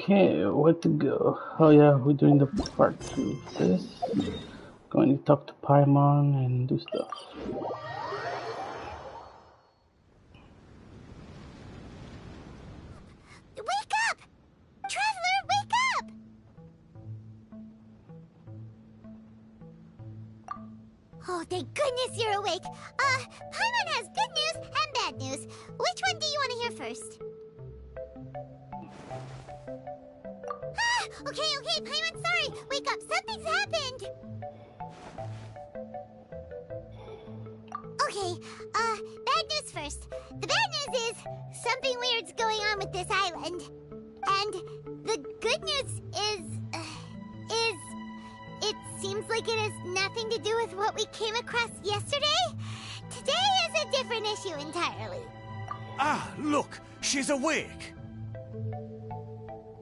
Okay, where to go? Oh yeah, we're doing the part 2 of this. Going to talk to Paimon and do stuff. Wake up! Traveler, wake up! Oh, thank goodness you're awake. Paimon has good news and bad news. Which one do you want to hear first? Okay, Paimon, sorry. Wake up, something's happened. Okay, bad news first. The bad news is something weird's going on with this island. And the good news is it seems like it has nothing to do with what we came across yesterday. Today is a different issue entirely. Ah, look, she's awake.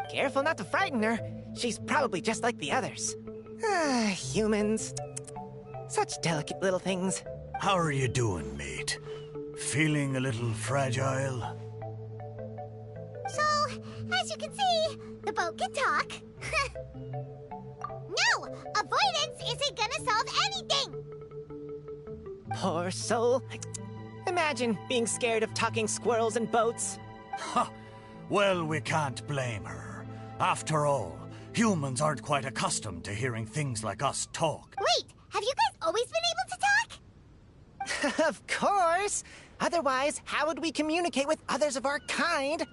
Careful not to frighten her. She's probably just like the others. Ah, humans. Such delicate little things. How are you doing, mate? Feeling a little fragile? So, as you can see, the boat can talk. No! Avoidance isn't gonna solve anything! Poor soul. Imagine being scared of talking squirrels and boats. Ha! Well, we can't blame her. After all, humans aren't quite accustomed to hearing things like us talk. Wait, have you guys always been able to talk? Of course! Otherwise, how would we communicate with others of our kind?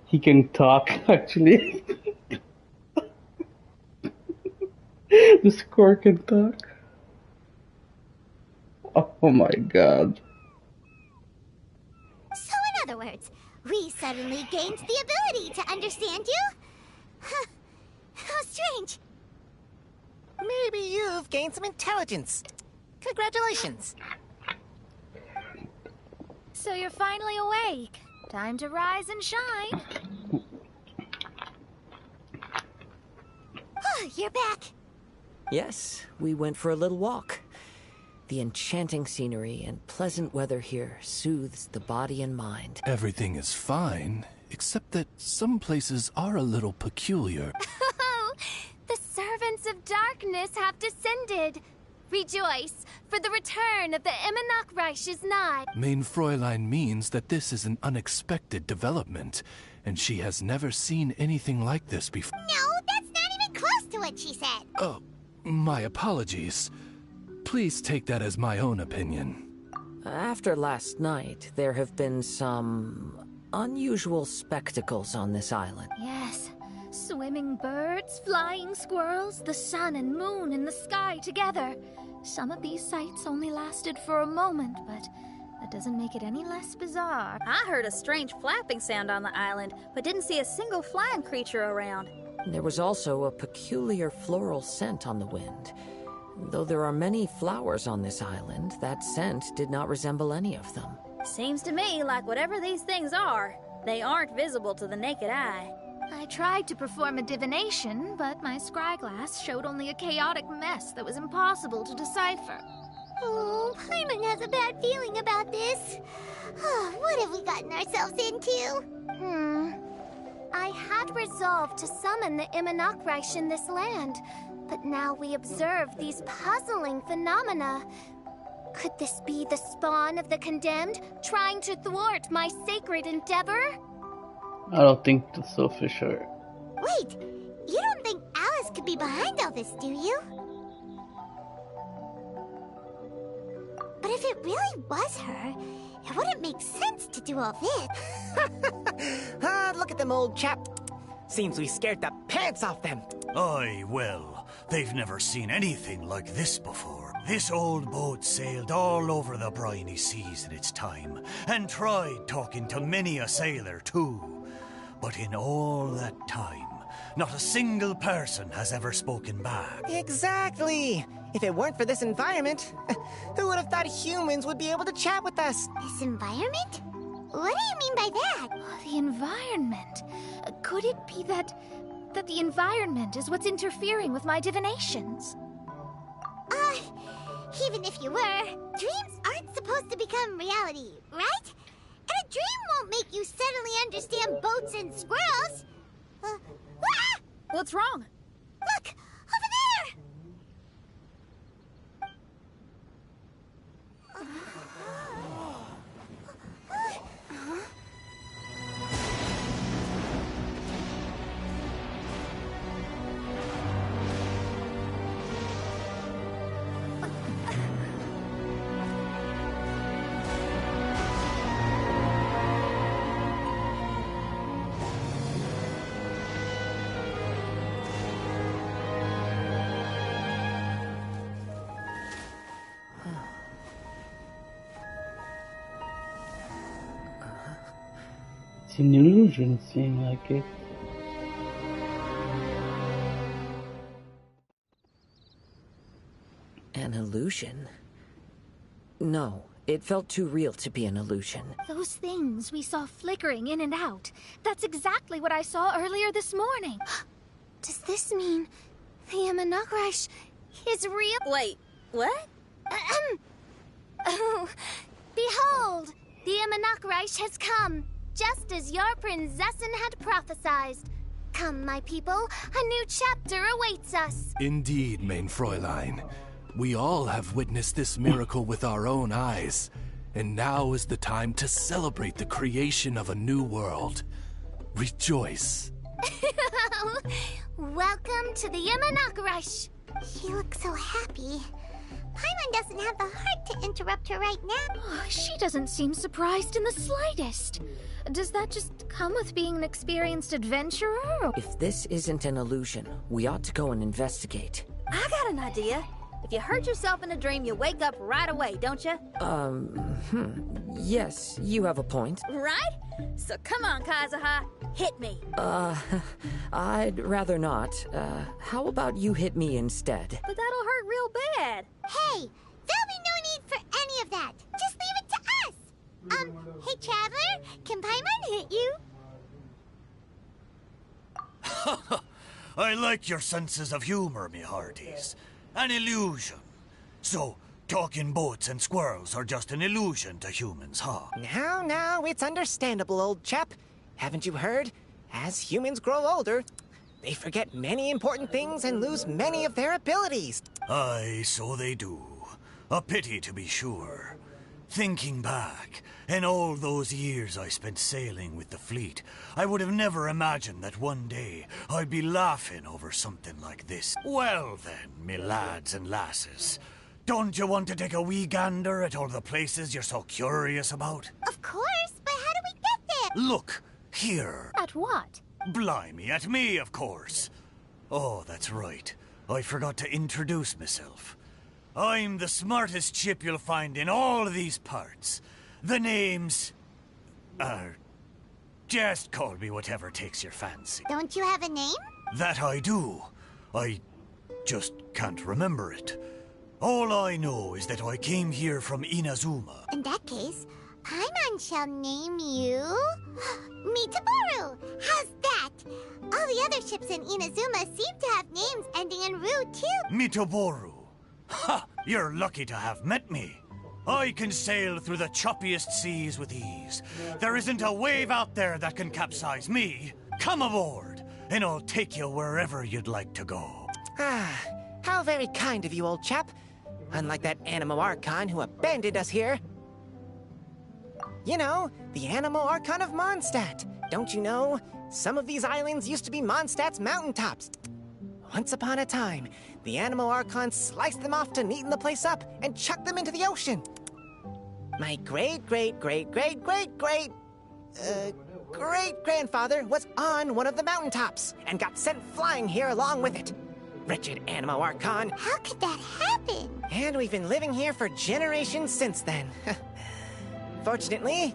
He can talk, actually. The score can talk. Oh my god. So in other words, we suddenly gained the ability to understand you? Huh. How strange. Maybe you've gained some intelligence. Congratulations. So you're finally awake. Time to rise and shine. You're back. Yes, we went for a little walk. The enchanting scenery and pleasant weather here soothes the body and mind. Everything is fine, except that some places are a little peculiar. Oh, the servants of darkness have descended. Rejoice, for the return of the Eminach Reich is nigh. Mein Fräulein means that this is an unexpected development, and she has never seen anything like this before. No, that's not even close to what she said. Oh, my apologies. Please take that as my own opinion. After last night, there have been some unusual spectacles on this island. Yes, swimming birds, flying squirrels, the sun and moon in the sky together. Some of these sights only lasted for a moment, but that doesn't make it any less bizarre. I heard a strange flapping sound on the island, but didn't see a single flying creature around. There was also a peculiar floral scent on the wind. Though there are many flowers on this island, that scent did not resemble any of them. Seems to me like whatever these things are, they aren't visible to the naked eye. I tried to perform a divination, but my scryglass showed only a chaotic mess that was impossible to decipher. Oh, Paimon has a bad feeling about this. What have we gotten ourselves into? I had resolved to summon the Eminach Reich in this land, but now we observe these puzzling phenomena. Could this be the spawn of the condemned, trying to thwart my sacred endeavor? I don't think so for sure. Wait, you don't think Alice could be behind all this, do you? But if it really was her, it wouldn't make sense to do all this. Look at them, old chap. Seems we scared the pants off them. Aye, well, they've never seen anything like this before. This old boat sailed all over the briny seas in its time, and tried talking to many a sailor too. But in all that time, not a single person has ever spoken back. Exactly. If it weren't for this environment, who would have thought humans would be able to chat with us? This environment? What do you mean by that? The environment. Could it be that the environment is what's interfering with my divinations? Even if you were, dreams aren't supposed to become reality, right? And a dream understand boats and squirrels. Ah! What's wrong? Look! Over there! It's an illusion, seeing like it. An illusion? No, it felt too real to be an illusion. Those things we saw flickering in and out. That's exactly what I saw earlier this morning. Does this mean the Imanagrish is real? Wait, what? Oh, behold! The Imanagrish has come, just as your Prinzessin had prophesied. Come, my people, a new chapter awaits us. Indeed, mein Fräulein. We all have witnessed this miracle with our own eyes, and now is the time to celebrate the creation of a new world. Rejoice. Welcome to the Imanagrish. She looks so happy. Paimon doesn't have the heart to interrupt her right now. Oh, she doesn't seem surprised in the slightest. Does that just come with being an experienced adventurer? If this isn't an illusion, we ought to go and investigate. I got an idea. If you hurt yourself in a dream, you wake up right away, don't you? Yes, you have a point. Right? So come on, Kazuha. Hit me. I'd rather not. How about you hit me instead? But that'll hurt real bad. Hey, there'll be no need for any of that. Just leave it to us. Hey, Traveler, can Paimon hit you? I like your senses of humor, me hearties. An illusion. So, talking boats and squirrels are just an illusion to humans, huh? Now, it's understandable, old chap. Haven't you heard? As humans grow older, they forget many important things and lose many of their abilities. Aye, so they do. A pity, to be sure. Thinking back, in all those years I spent sailing with the fleet, I would have never imagined that one day I'd be laughing over something like this. Well then, me lads and lasses, don't you want to take a wee gander at all the places you're so curious about? Of course, but how do we get there? Look, here. At what? Blimey, at me, of course. Oh, that's right. I forgot to introduce myself. I'm the smartest chip you'll find in all of these parts. The name's... just call me whatever takes your fancy. Don't you have a name? That I do. I just can't remember it. All I know is that I came here from Inazuma. In that case, Paimon shall name you... Mitaboru! How's that? All the other ships in Inazuma seem to have names ending in Ru, too. Mitaboru. Ha! You're lucky to have met me. I can sail through the choppiest seas with ease. There isn't a wave out there that can capsize me. Come aboard, and I'll take you wherever you'd like to go. Ah, how very kind of you, old chap. Unlike that Animo Archon who abandoned us here. You know, the Animo Archon of Mondstadt. Don't you know? Some of these islands used to be Mondstadt's mountaintops. Once upon a time, the Animo Archon sliced them off to neaten the place up and chucked them into the ocean. My great-grandfather was on one of the mountaintops and got sent flying here along with it. Wretched Animo Archon. How could that happen? And we've been living here for generations since then. Fortunately,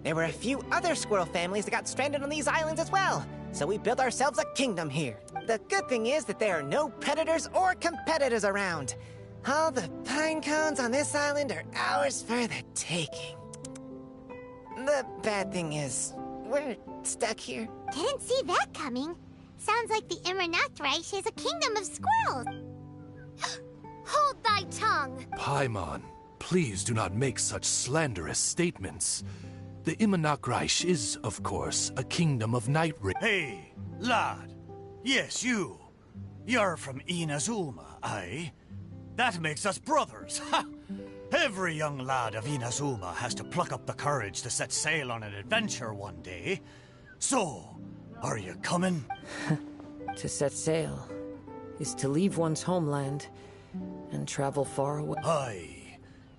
there were a few other squirrel families that got stranded on these islands as well, so we built ourselves a kingdom here. The good thing is that there are no predators or competitors around. All the pine cones on this island are ours for the taking. The bad thing is, we're stuck here. Didn't see that coming. Sounds like the Immernachtreich is a kingdom of squirrels. Hold thy tongue! Paimon, please do not make such slanderous statements. The Immonakreich is, of course, a kingdom of night. Hey, lad. Yes, you. You're from Inazuma, aye? That makes us brothers, ha! Every young lad of Inazuma has to pluck up the courage to set sail on an adventure one day. So, are you coming? To set sail is to leave one's homeland and travel far away. Aye.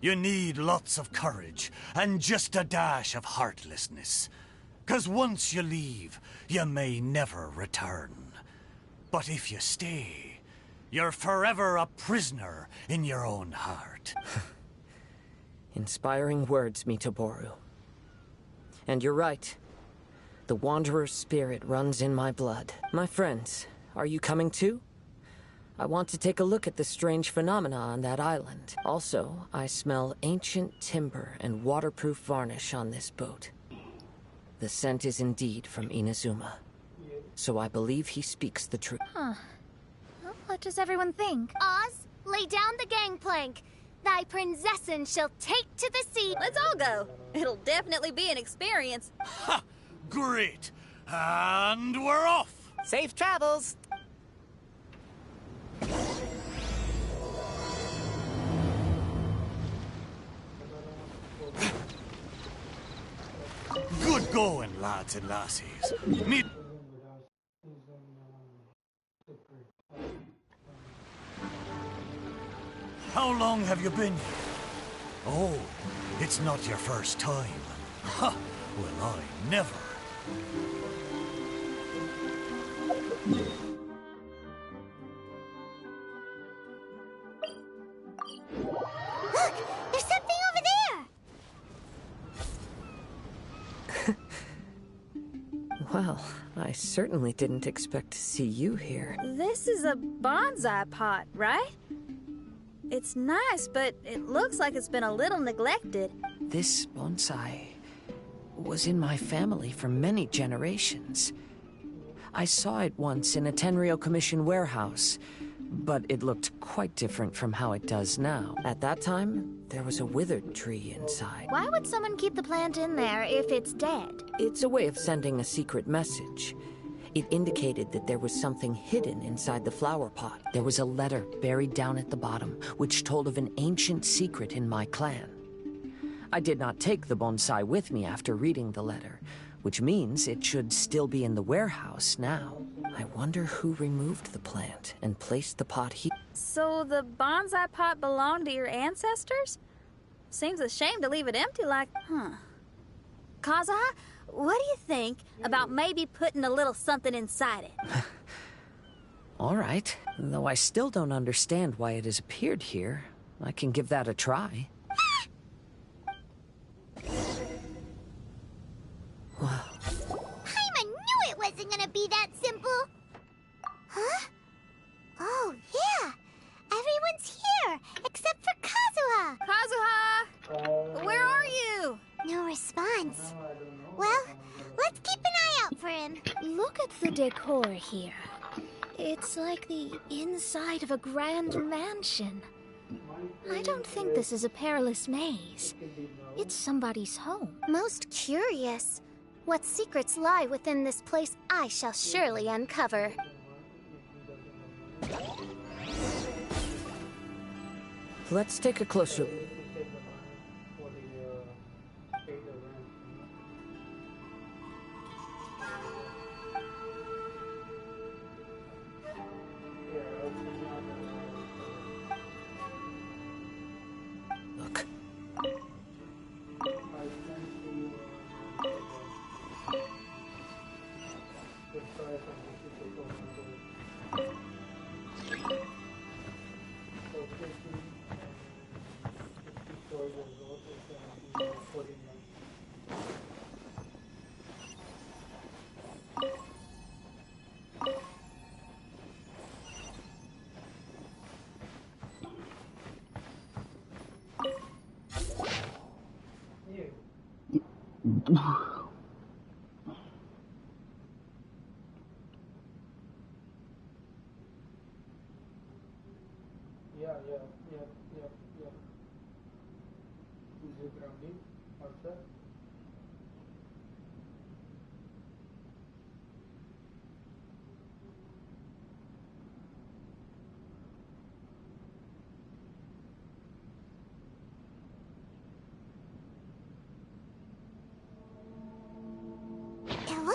You need lots of courage and just a dash of heartlessness. 'Cause once you leave, you may never return. But if you stay, you're forever a prisoner in your own heart. Inspiring words, Mitoboru. And you're right. The Wanderer's spirit runs in my blood. My friends, are you coming too? I want to take a look at the strange phenomena on that island. Also, I smell ancient timber and waterproof varnish on this boat. The scent is indeed from Inazuma. So I believe he speaks the truth. Huh. Well, what does everyone think? Oz, lay down the gangplank. Thy prinzessin shall take to the sea. Let's all go. It'll definitely be an experience. Ha! Great! And we're off! Safe travels! Good going, lads and lassies. Me... How long have you been here? Oh, it's not your first time. Ha! Well, I never. Look! There's something over there! Well, I certainly didn't expect to see you here. This is a bonsai pot, right? It's nice, but it looks like it's been a little neglected. This bonsai was in my family for many generations. I saw it once in a Tenryo Commission warehouse, but it looked quite different from how it does now. At that time, there was a withered tree inside. Why would someone keep the plant in there if it's dead? It's a way of sending a secret message. It indicated that there was something hidden inside the flower pot. There was a letter buried down at the bottom, which told of an ancient secret in my clan. I did not take the bonsai with me after reading the letter, which means it should still be in the warehouse now. I wonder who removed the plant and placed the pot here. So the bonsai pot belonged to your ancestors? Seems a shame to leave it empty like... Kazuha, what do you think about maybe putting a little something inside it? All right, though I still don't understand why it has appeared here. I can give that a try. Wow. Paimon knew it wasn't gonna be that simple! Huh? Oh, yeah! Everyone's here, except for Kazuha! Kazuha! Where are you? No response. Well, let's keep an eye out for him. Look at the decor here. It's like the inside of a grand mansion. I don't think this is a perilous maze. It's somebody's home. Most curious. What secrets lie within this place I shall surely uncover. Let's take a closer... Look.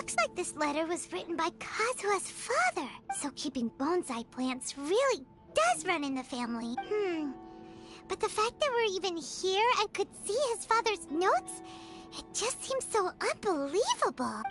Looks like this letter was written by Kazuha's father. So keeping bonsai plants really does run in the family. But the fact that we're even here and could see his father's notes, it just seems so unbelievable.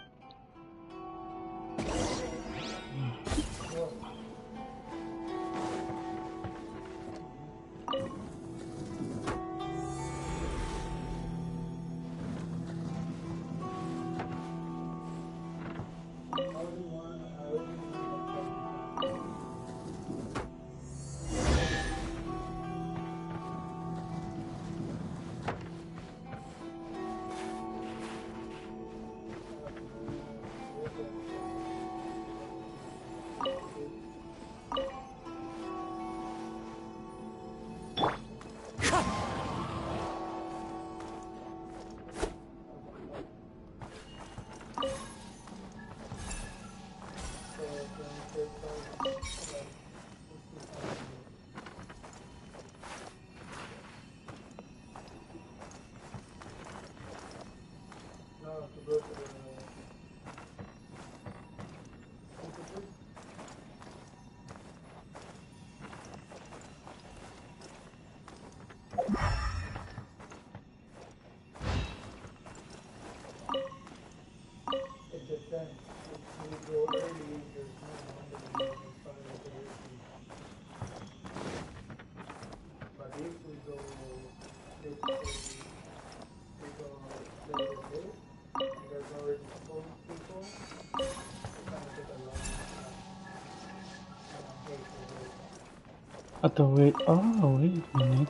Wait. Oh, wait a minute.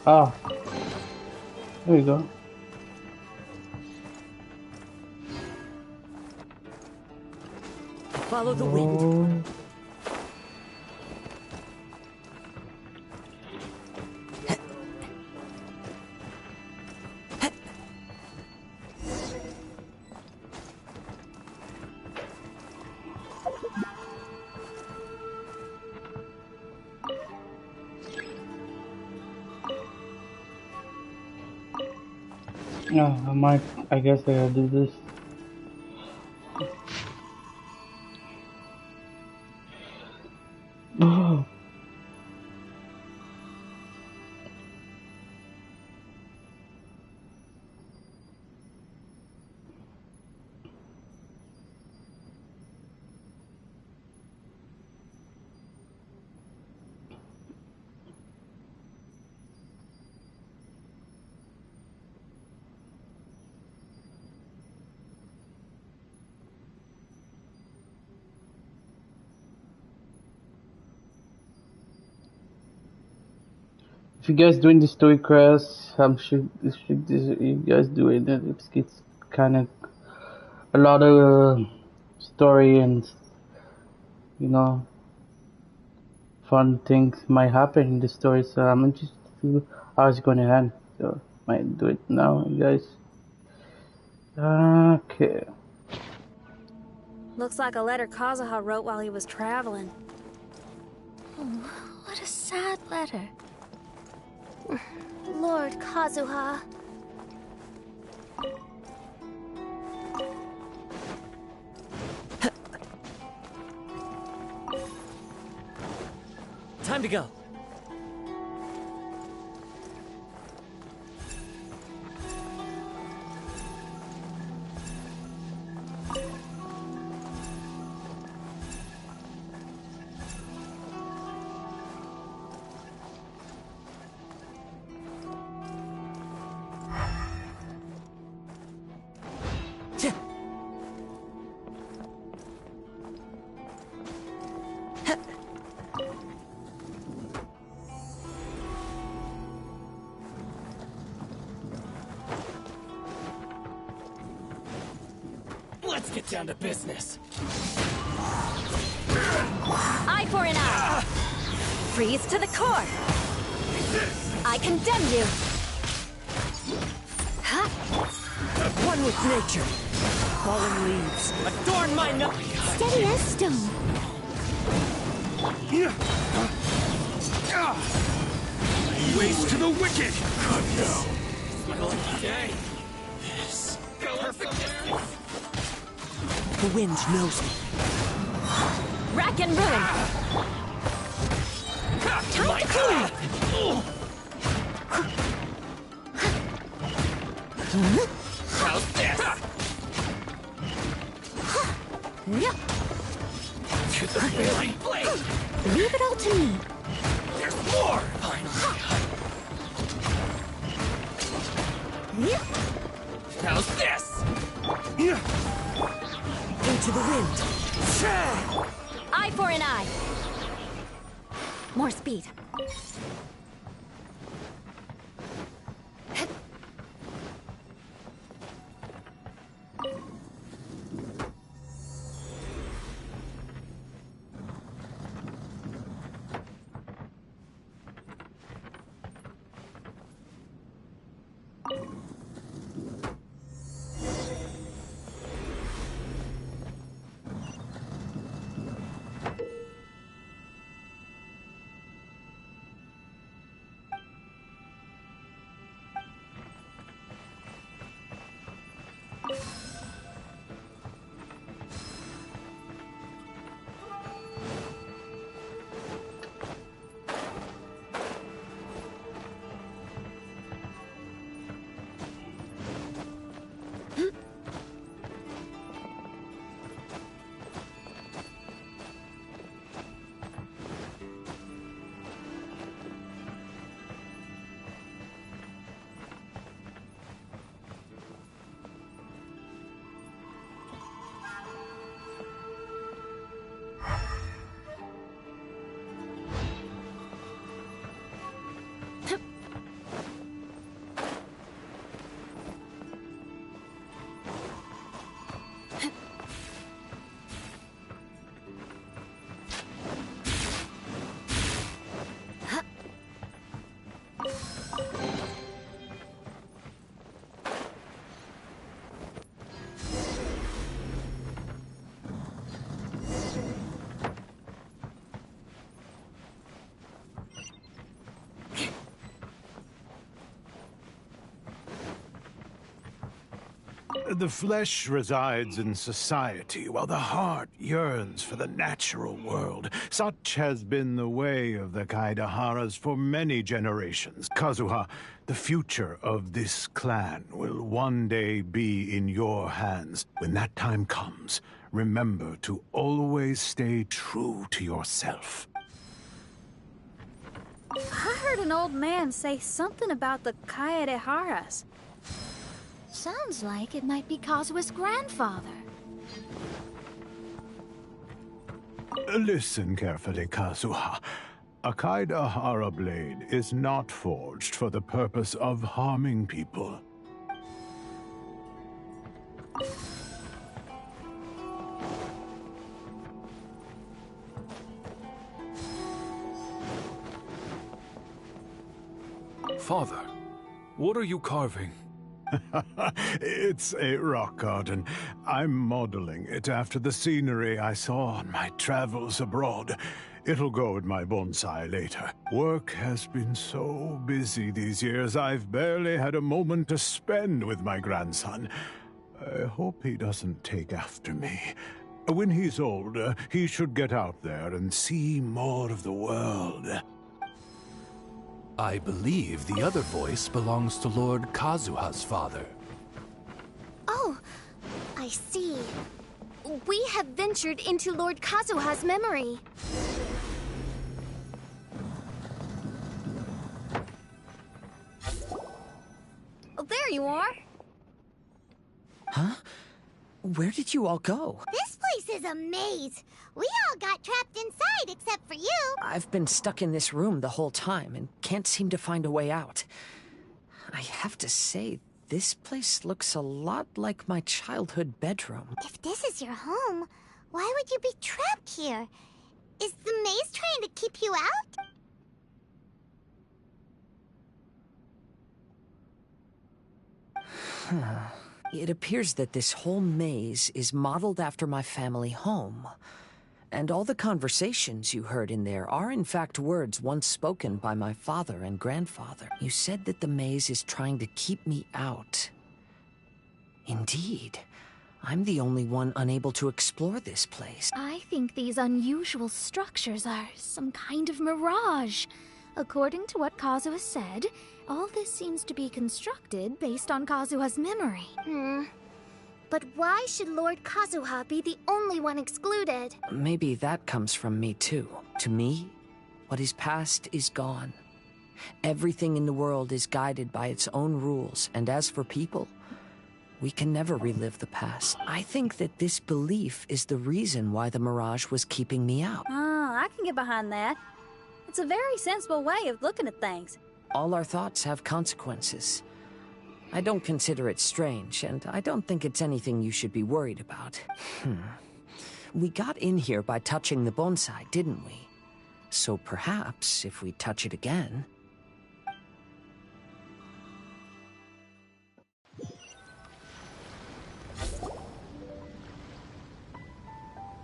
Ah, there you go. Follow the wind. Yeah, I guess I gotta do this. Oh. If you guys doing the story quest, I'm sure you guys do it. It's kind of a lot of story and fun things might happen in the story. So I'm interested to see how it's going to end. So might do it now, you guys. Okay. Looks like a letter Kazuha wrote while he was traveling. Oh, what a sad letter. Lord Kazuha. Time to go. Let's get down to business. Eye for an eye. Freeze to the core. I condemn you. One with nature. Falling leaves adorn my nose. Steady as stone. Ways to the wicked! The wind knows me. Rack and ruin. Time to clean up. How's this? Yep. To the very blade! Leave it all to me. There's more! Yep. How's this? Into the wind. Eye for an eye. More speed. The flesh resides in society, while the heart yearns for the natural world. Such has been the way of the Kaidaharas for many generations. Kazuha, the future of this clan will one day be in your hands. When that time comes, remember to always stay true to yourself. I heard an old man say something about the Kaidaharas. Sounds like it might be Kazuha's grandfather. Listen carefully, Kazuha. A Kaidahara blade is not forged for the purpose of harming people. Father, what are you carving? It's a rock garden. I'm modeling it after the scenery I saw on my travels abroad. It'll go in my bonsai later. Work has been so busy these years, I've barely had a moment to spend with my grandson. I hope he doesn't take after me. When he's older, he should get out there and see more of the world. I believe the other voice belongs to Lord Kazuha's father. Oh, I see. We have ventured into Lord Kazuha's memory. Oh, there you are. Huh? Where did you all go? This place is a maze. We all got trapped inside except for you. I've been stuck in this room the whole time and can't seem to find a way out. I have to say, this place looks a lot like my childhood bedroom. If this is your home, why would you be trapped here? Is the maze trying to keep you out? It appears that this whole maze is modeled after my family home. And all the conversations you heard in there are in fact words once spoken by my father and grandfather. You said that the maze is trying to keep me out. Indeed. I'm the only one unable to explore this place. I think these unusual structures are some kind of mirage. According to what Kazuha said, all this seems to be constructed based on Kazuha's memory. But why should Lord Kazuha be the only one excluded? Maybe that comes from me too. To me, what is past is gone. Everything in the world is guided by its own rules, and as for people, we can never relive the past. I think that this belief is the reason why the mirage was keeping me out. I can get behind that. It's a very sensible way of looking at things. All our thoughts have consequences. I don't consider it strange, and I don't think it's anything you should be worried about. We got in here by touching the bonsai, didn't we? So perhaps, if we touch it again...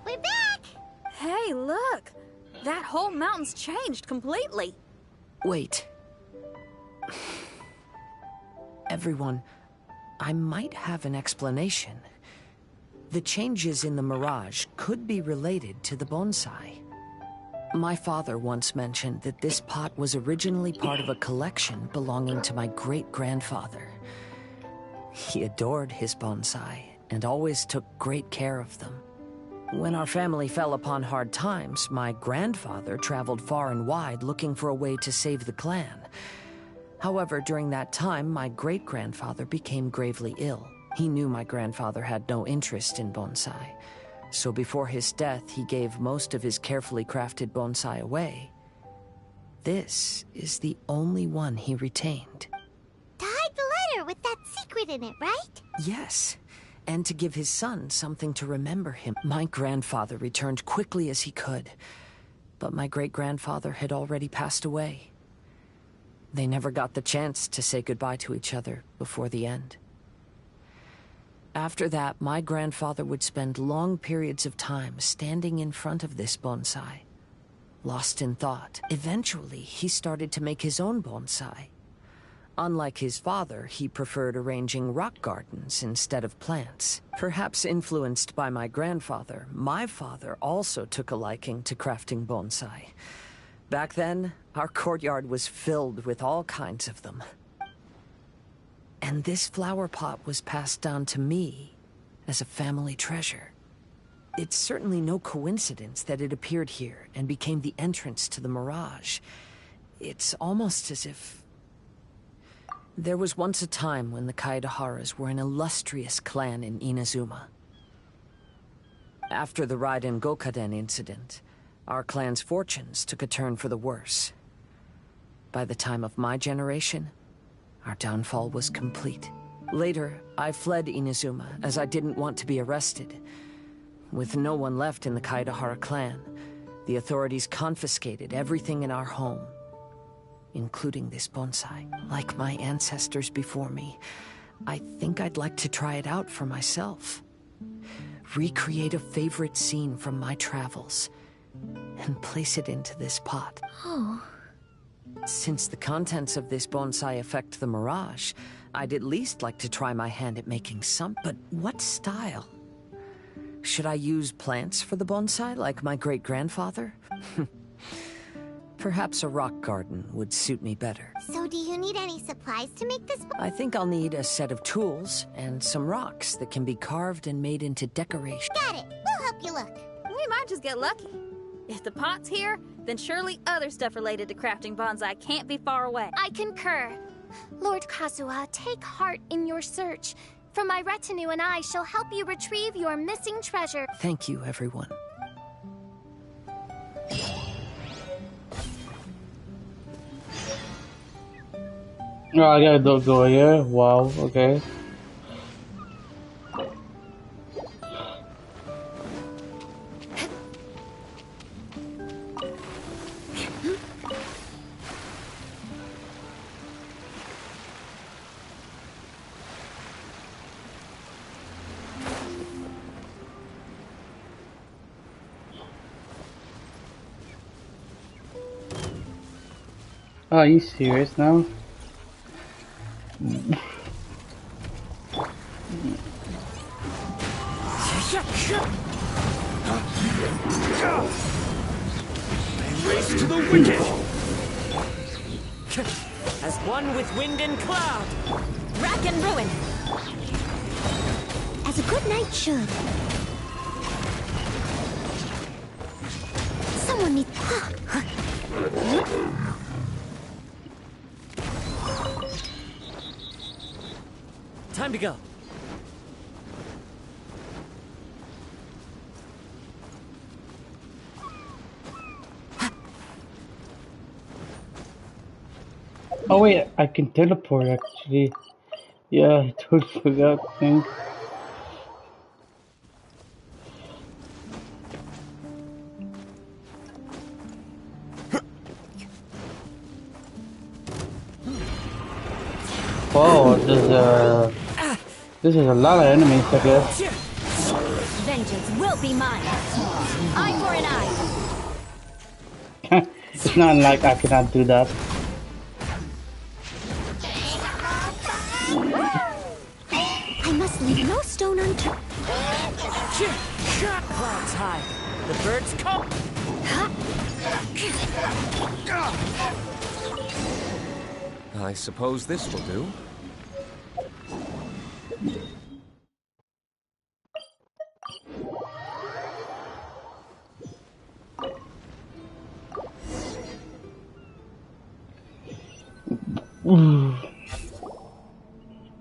We're back! Hey, look! That whole mountain's changed completely. Wait. Everyone, I might have an explanation. The changes in the mirage could be related to the bonsai. My father once mentioned that this pot was originally part of a collection belonging to my great-grandfather. He adored his bonsai and always took great care of them. When our family fell upon hard times, my grandfather traveled far and wide looking for a way to save the clan. However, during that time, my great-grandfather became gravely ill. He knew my grandfather had no interest in bonsai, so before his death, he gave most of his carefully crafted bonsai away. This is the only one he retained. To hide the letter with that secret in it, right? Yes, and to give his son something to remember him. My grandfather returned quickly as he could, but my great-grandfather had already passed away. They never got the chance to say goodbye to each other before the end. After that, my grandfather would spend long periods of time standing in front of this bonsai, lost in thought. Eventually, he started to make his own bonsai. Unlike his father, he preferred arranging rock gardens instead of plants. Perhaps influenced by my grandfather, my father also took a liking to crafting bonsai. Back then, our courtyard was filled with all kinds of them. And this flower pot was passed down to me as a family treasure. It's certainly no coincidence that it appeared here and became the entrance to the mirage. It's almost as if... There was once a time when the Kaidaharas were an illustrious clan in Inazuma. After the Raiden Gokaden incident, our clan's fortunes took a turn for the worse. By the time of my generation, our downfall was complete. Later, I fled Inazuma as I didn't want to be arrested. With no one left in the Kaidahara clan, the authorities confiscated everything in our home, including this bonsai. Like my ancestors before me, I think I'd like to try it out for myself. Recreate a favorite scene from my travels and place it into this pot. Oh. Since the contents of this bonsai affect the mirage, I'd at least like to try my hand at making some. But what style? Should I use plants for the bonsai like my great-grandfather? Perhaps a rock garden would suit me better. So do you need any supplies to make this? I think I'll need a set of tools and some rocks that can be carved and made into decoration. Got it. We'll help you look. We might just get lucky. If the pot's here, then surely other stuff related to crafting bonsai can't be far away. I concur. Lord Kazuha, take heart in your search. For my retinue and I shall help you retrieve your missing treasure. Thank you, everyone. Oh, I gotta go here. Wow, okay. Are you serious now? Race to the wicked! As one with wind and cloud. Rack and ruin. As a good knight should. Someone needs... Time to go. Oh wait, I can teleport actually. Yeah, I totally forgot. Thing. Oh, this is a lot of enemies, I guess. Vengeance will be mine. Eye for an eye. It's not like I cannot do that. I must leave no stone unturned. Clouds high. The birds come. I suppose this will do.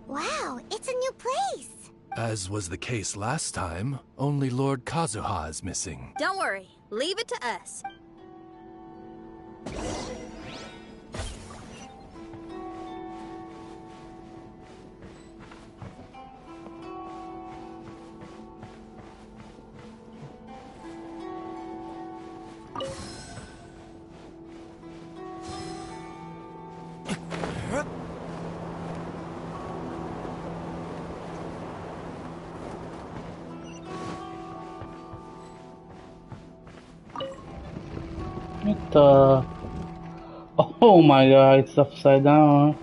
Wow, it's a new place. As was the case last time, only Lord Kazuha is missing. Don't worry. Leave it to us. What the? Oh my god, it's upside down.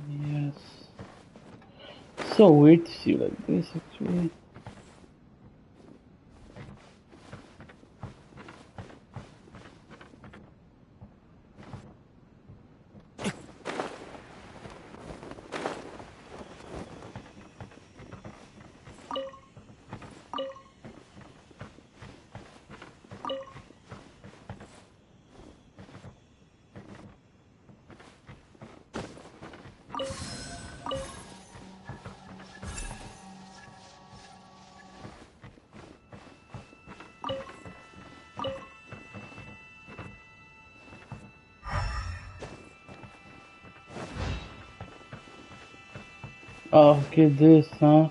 Yes. So weird to see like this actually. Oh, get this, huh?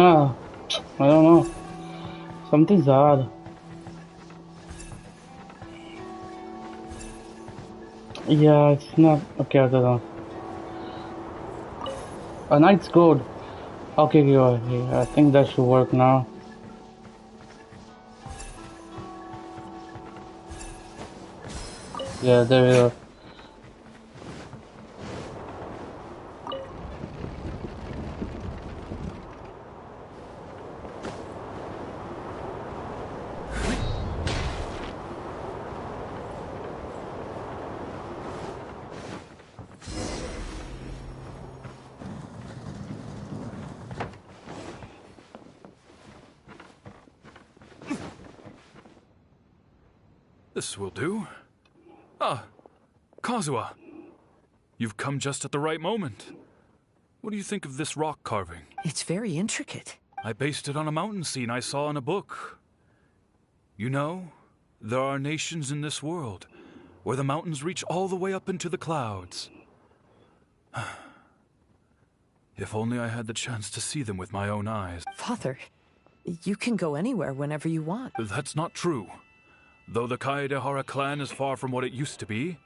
Ah, I don't know. Something's odd. Yeah, it's not okay. I don't know. A knight's gold. Okay, go ahead. I think that should work now. Yeah, there we go. This will do. Ah, Kazuha. You've come just at the right moment. What do you think of this rock carving? It's very intricate. I based it on a mountain scene I saw in a book. You know, there are nations in this world where the mountains reach all the way up into the clouds. If only I had the chance to see them with my own eyes. Father, you can go anywhere whenever you want. That's not true. Though the Kaedehara clan is far from what it used to be,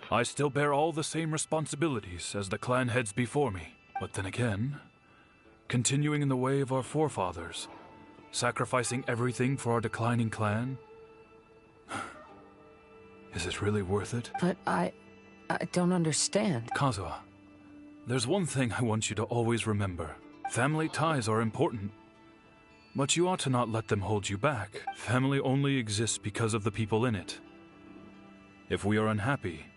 I still bear all the same responsibilities as the clan heads before me. But then again, continuing in the way of our forefathers, sacrificing everything for our declining clan, is it really worth it? But I don't understand. Kazuha, there's one thing I want you to always remember. Family ties are important, but you ought to not let them hold you back. Family only exists because of the people in it. If we are unhappy,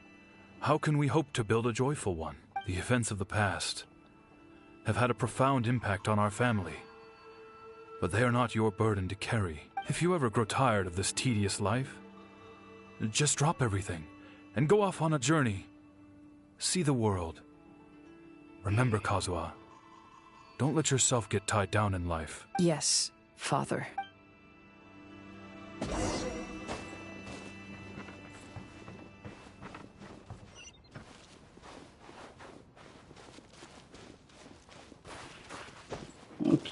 how can we hope to build a joyful one? The events of the past have had a profound impact on our family, but they are not your burden to carry. If you ever grow tired of this tedious life, just drop everything and go off on a journey. See the world. Remember, Kazuha, don't let yourself get tied down in life. Yes, Father. Oops.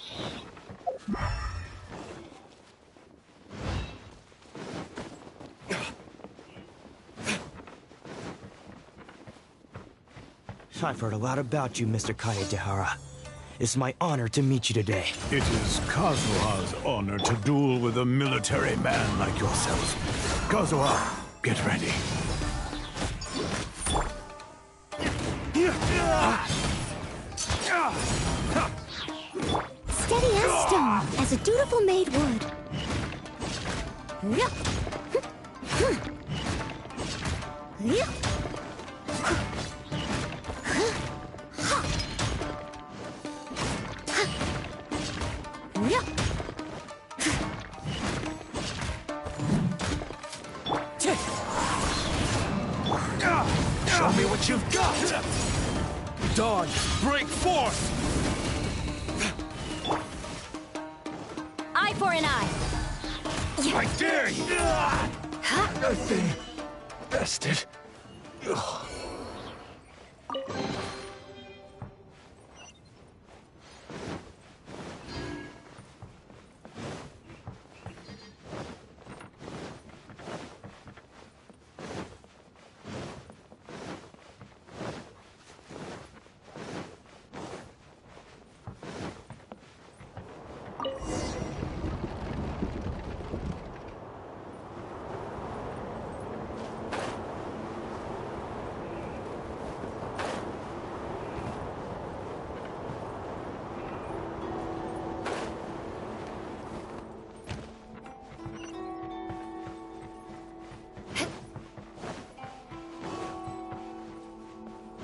I've heard a lot about you, Mr. Kaedehara. It's my honor to meet you today. It is Kazuha's honor to duel with a military man like yourself. Kazuha, get ready. Steady as stone, as a dutiful maid would. Show me what you've got! Dawn, break forth! Eye for an eye! I dare you! Nothing bested. Ugh.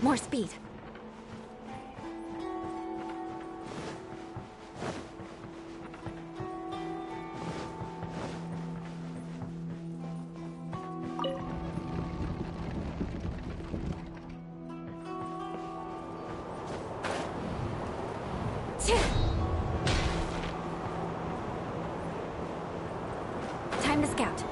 More speed. Time to scout.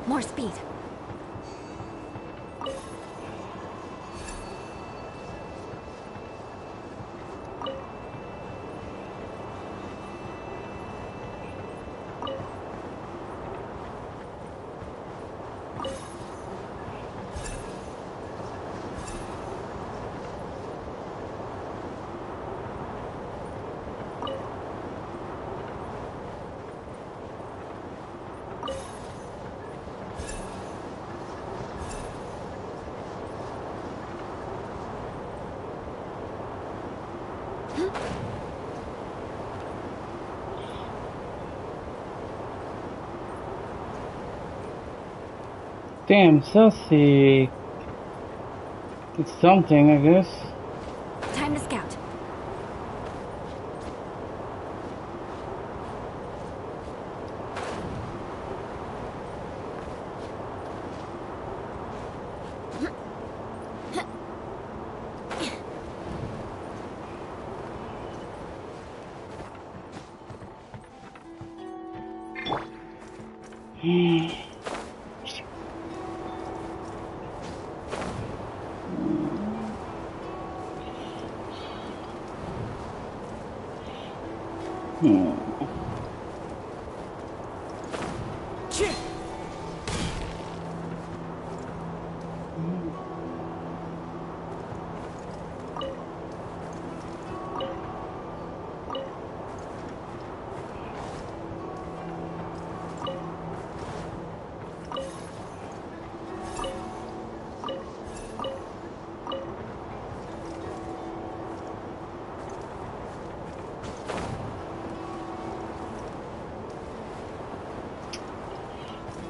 More speed. Damn, so sick. It's something, I guess. Time to scout.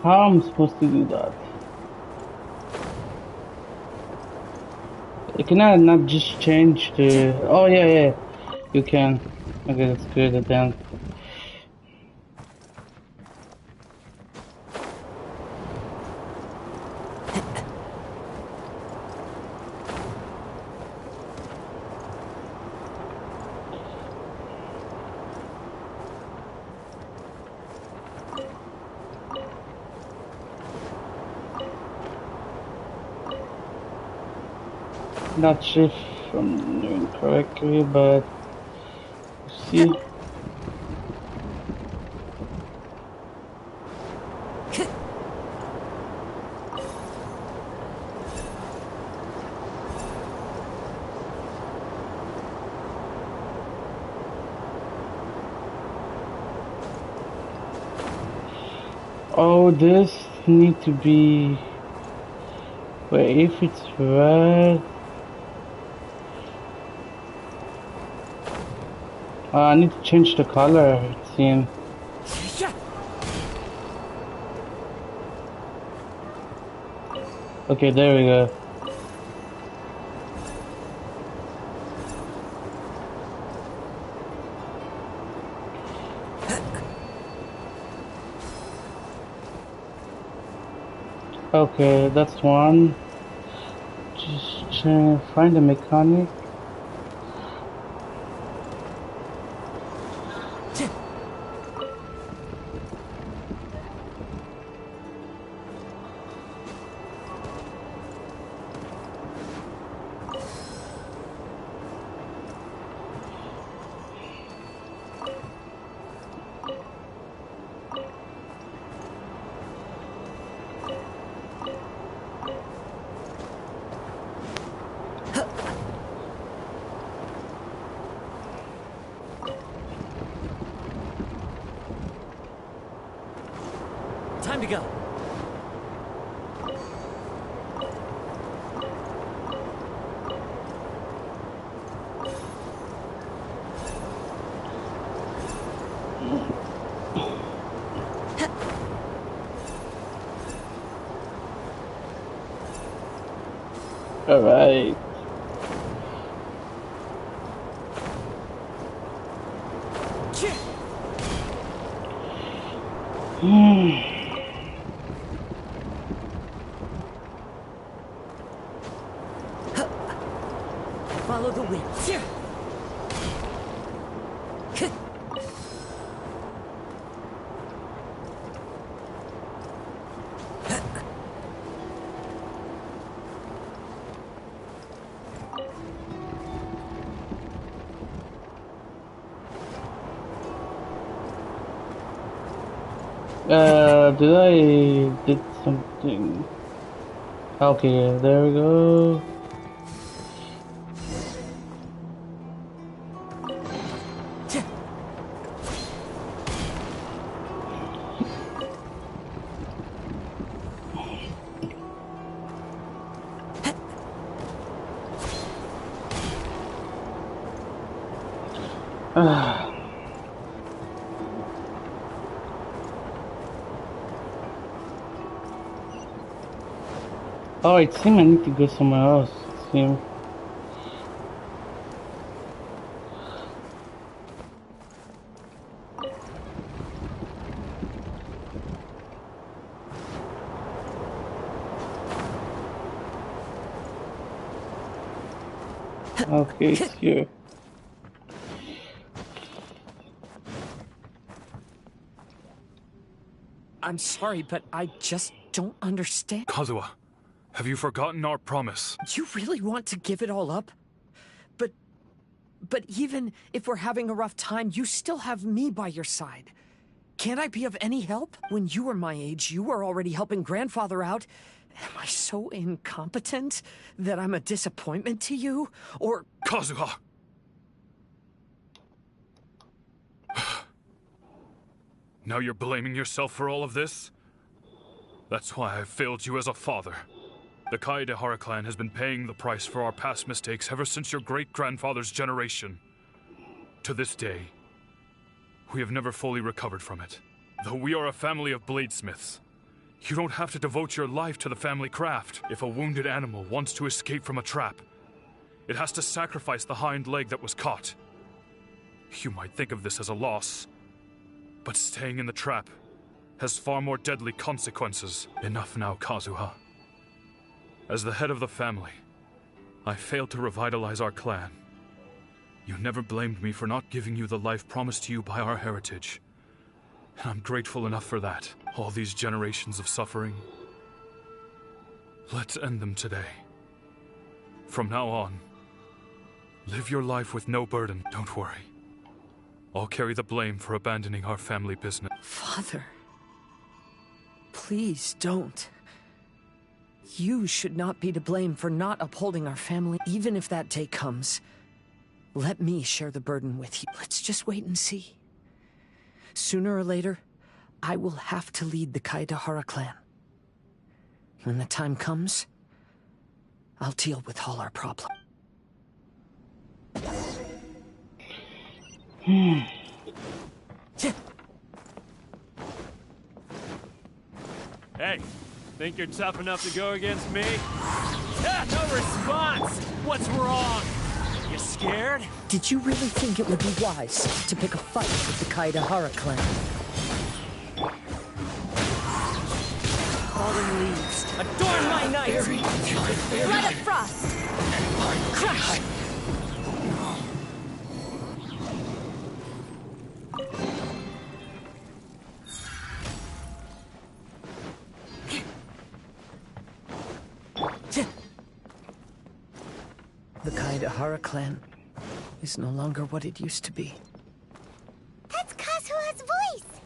How am I supposed to do that? You cannot not just change the... Oh yeah, yeah. You can. Okay, that's good then. Not sure if I'm doing correctly, but see. Oh, this need to be... Wait, if it's red... I need to change the color, it seems. Okay, there we go. Okay, that's one. Just find the mechanic. Time to go. All right. Follow the wind. Did I did something? Okay, there we go. Oh, it seems I need to go somewhere else. It seems. Okay, it's here. I'm sorry, but I just don't understand. Kazuha, have you forgotten our promise? You really want to give it all up? But even if we're having a rough time, you still have me by your side. Can't I be of any help? When you were my age, you were already helping grandfather out. Am I so incompetent that I'm a disappointment to you? Or... Kazuha! Now you're blaming yourself for all of this? That's why I've failed you as a father. The Kaedehara clan has been paying the price for our past mistakes ever since your great-grandfather's generation. To this day, we have never fully recovered from it. Though we are a family of bladesmiths, you don't have to devote your life to the family craft. If a wounded animal wants to escape from a trap, it has to sacrifice the hind leg that was caught. You might think of this as a loss, but staying in the trap has far more deadly consequences. Enough now, Kazuha. As the head of the family, I failed to revitalize our clan. You never blamed me for not giving you the life promised to you by our heritage. And I'm grateful enough for that. All these generations of suffering. Let's end them today. From now on, live your life with no burden. Don't worry. I'll carry the blame for abandoning our family business. Father, please don't. You should not be to blame for not upholding our family. Even if that day comes, let me share the burden with you. Let's just wait and see. Sooner or later, I will have to lead the Kaedehara clan. When the time comes, I'll deal with all our problems. Hey, think you're tough enough to go against me? Ah, no response! What's wrong? You scared? Did you really think it would be wise to pick a fight with the Kaedehara clan? Falling leaves. Adorn my night! Blood of frost! Crush! The Kaedehara clan is no longer what it used to be. That's Kazuha's voice!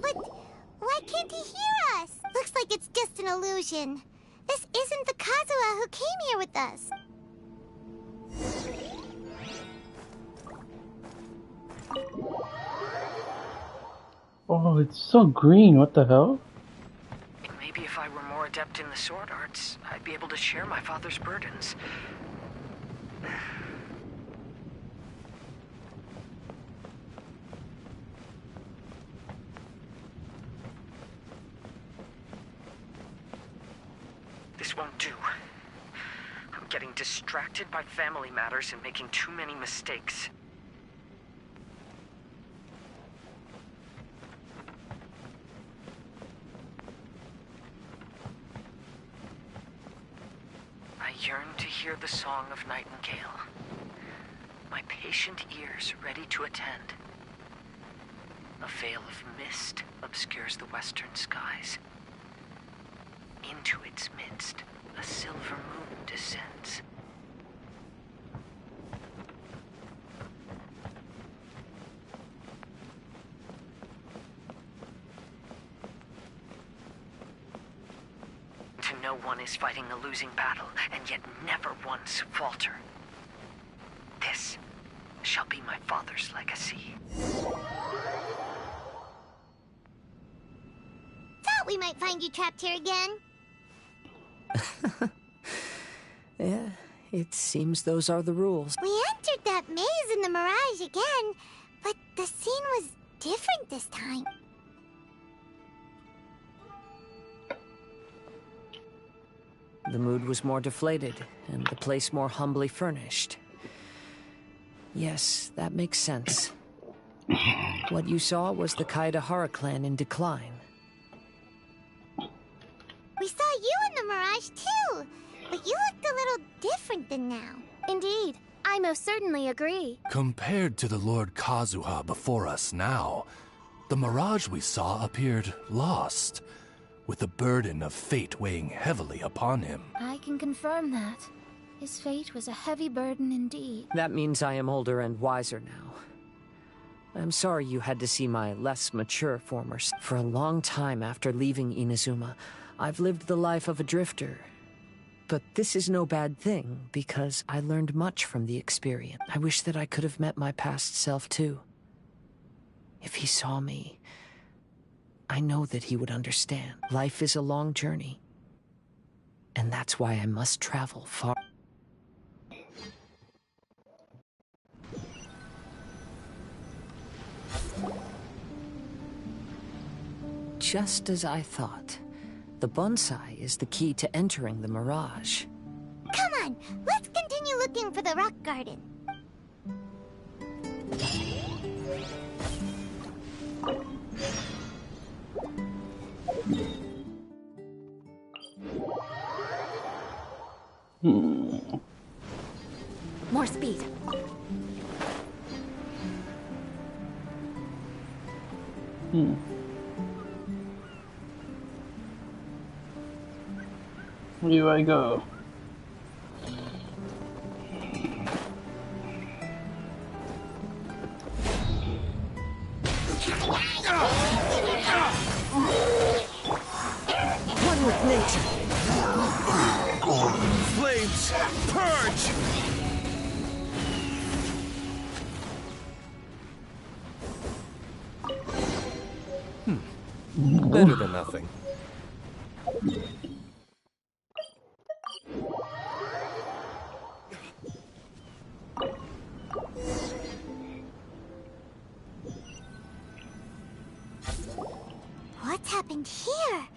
But why can't he hear us? Looks like it's just an illusion. This isn't the Kazuha who came here with us. Oh, it's so green. What the hell? Maybe if I were more adept in the sword arts, I'd be able to share my father's burdens. This won't do. I'm getting distracted by family matters and making too many mistakes. I yearn to hear the song of nightingale. My patient ears ready to attend. A veil of mist obscures the western skies. Into its midst, a silver moon descends. know one is fighting a losing battle, and yet never once falter. This shall be my father's legacy. Thought we might find you trapped here again. Yeah, it seems those are the rules. We entered that maze in the Mirage again, but the scene was different this time. The mood was more deflated, and the place more humbly furnished. Yes, that makes sense. What you saw was the Kaedahara clan in decline. We saw you in the Mirage too, but you looked a little different than now. Indeed, I most certainly agree. Compared to the Lord Kazuha before us now, the mirage we saw appeared lost, with the burden of fate weighing heavily upon him. I can confirm that. His fate was a heavy burden indeed. That means I am older and wiser now. I'm sorry you had to see my less mature former self. For a long time after leaving Inazuma, I've lived the life of a drifter. But this is no bad thing, because I learned much from the experience. I wish that I could have met my past self too. If he saw me, I know that he would understand. Life is a long journey, and that's why I must travel far. Just as I thought. The bonsai is the key to entering the Mirage. Come on, let's continue looking for the rock garden. More speed. Here I go. One with nature. Flames, purge! Better than nothing. What's happened here?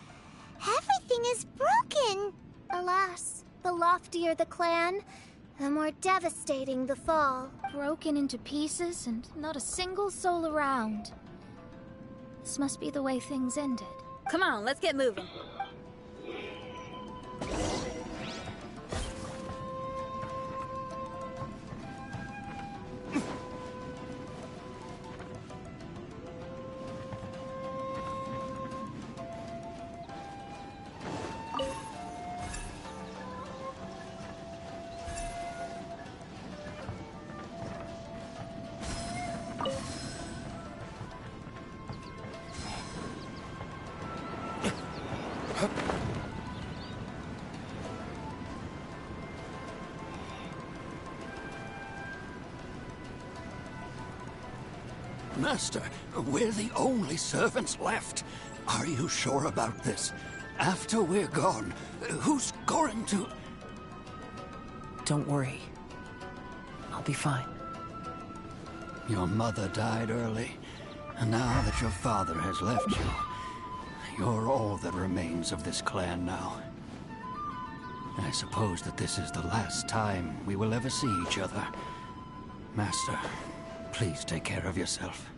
Everything is broken. Alas, the loftier the clan, the more devastating the fall. Broken into pieces and not a single soul around. This must be the way things ended. Come on, let's get moving. Master, we're the only servants left. Are you sure about this? After we're gone, who's going to... Don't worry. I'll be fine. Your mother died early, and now that your father has left you, you're all that remains of this clan now. I suppose that this is the last time we will ever see each other. Master, please take care of yourself.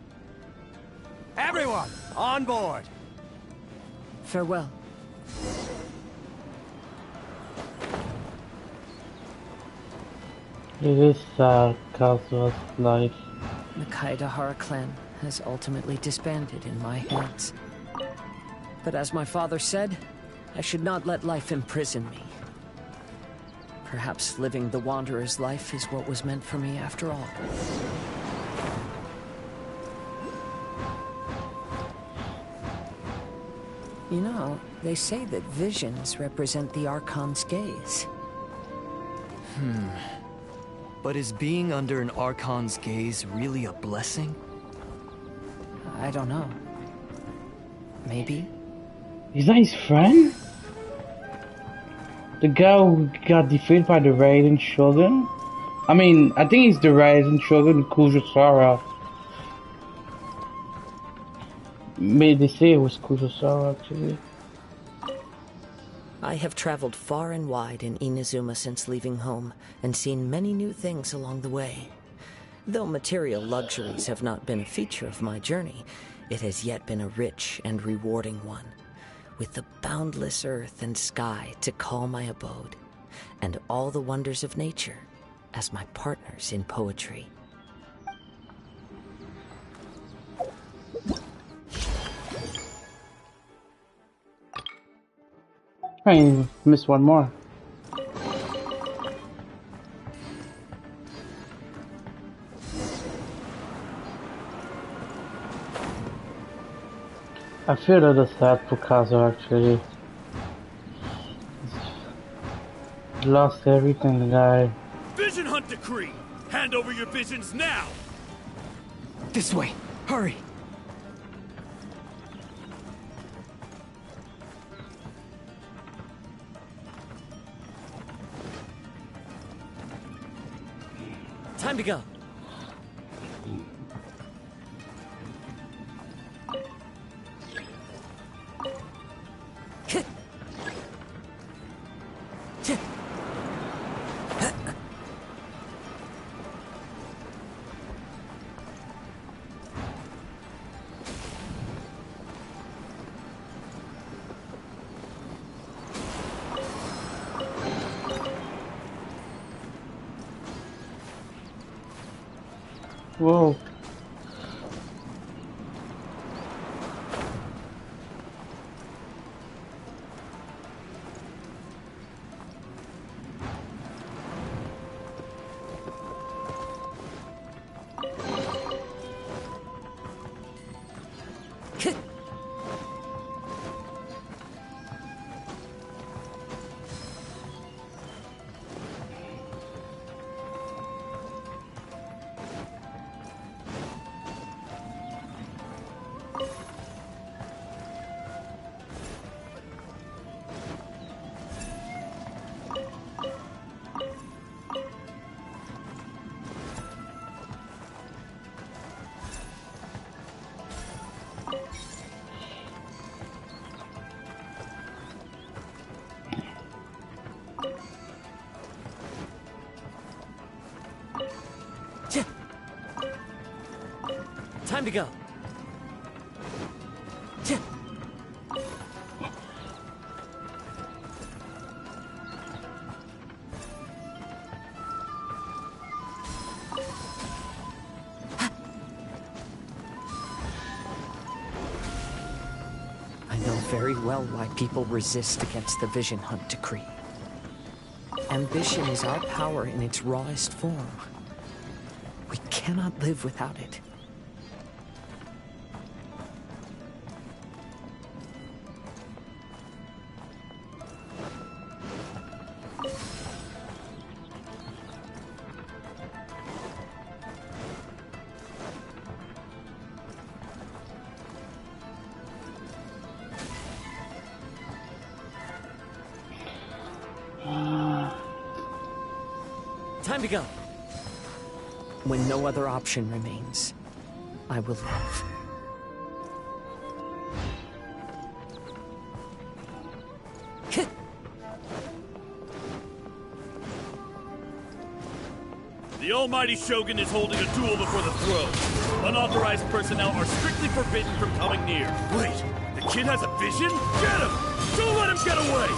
Everyone, on board! Farewell. It is Kazuha's life. The Kaedahara clan has ultimately disbanded in my hands. But as my father said, I should not let life imprison me. Perhaps living the Wanderer's life is what was meant for me after all. You know, they say that visions represent the Archon's gaze. But is being under an Archon's gaze really a blessing? I don't know. Maybe? Is that his friend? The guy who got defeated by the Raiden Shogun? I mean, I think he's the Raiden Shogun Kujusara. Maybe they say it was Kujusara, actually. I have traveled far and wide in Inazuma since leaving home, and seen many new things along the way. Though material luxuries have not been a feature of my journey, it has yet been a rich and rewarding one, with the boundless earth and sky to call my abode, and all the wonders of nature as my partners in poetry. I missed one more. I feel that the sad for Kazu actually. He's lost everything, the guy. Vision Hunt Decree! Hand over your visions now! This way! Hurry! Time to go. Whoa. Time to go. I know very well why people resist against the Vision Hunt Decree. Ambition is our power in its rawest form. We cannot live without it. Time to go. When no other option remains, I will live. The Almighty Shogun is holding a duel before the throne. Unauthorized personnel are strictly forbidden from coming near. Wait, the kid has a vision? Get him! Don't let him get away!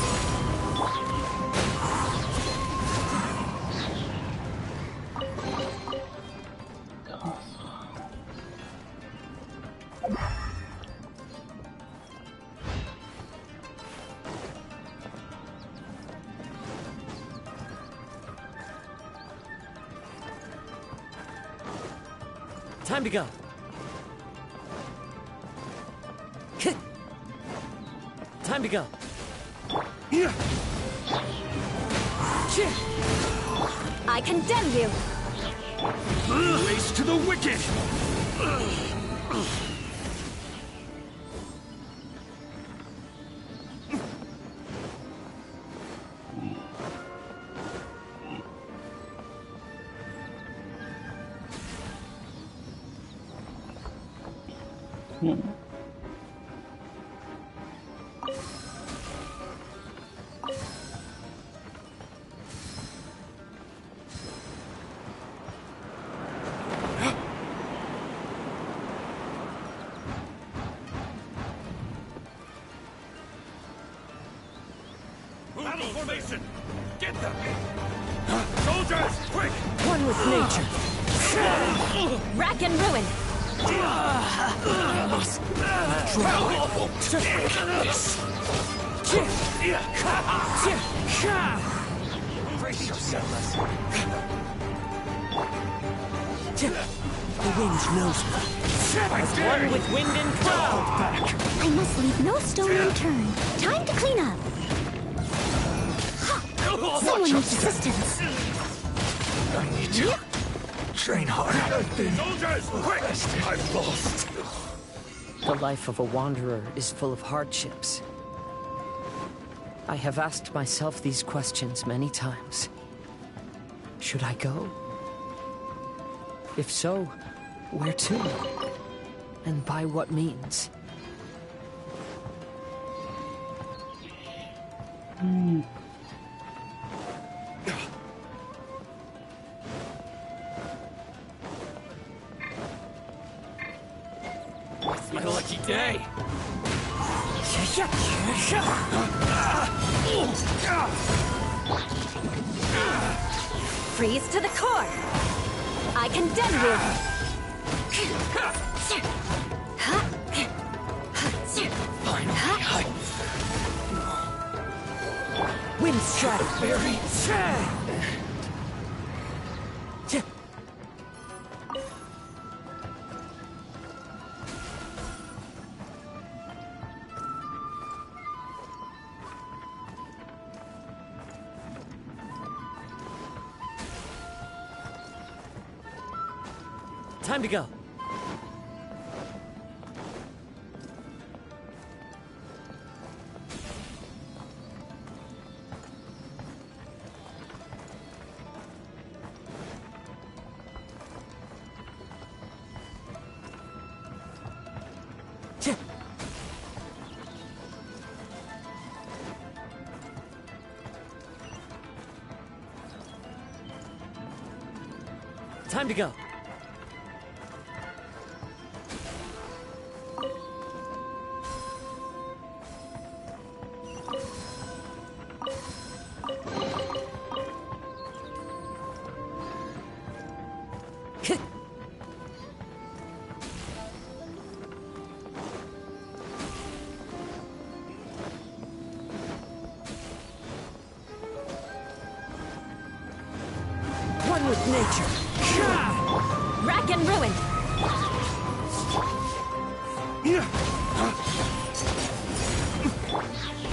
Time to go. Time to go. I condemn you! Race to the wicked! Battle formation! Get them! Soldiers, quick! One with nature. Rack and ruin! Brace yourselves! The wind knows me. As one with wind and cloud. I must leave no stone unturned. Time to clean up. Someone needs assistance. I need to train harder. Soldiers, quick! I've lost. The life of a wanderer is full of hardships. I have asked myself these questions many times. Should I go? If so, where to? And by what means? It's my lucky day! Freeze to the core! I condemn you! Wind strike! Barry! Time to go. Time to go. One with nature. Rack and ruin!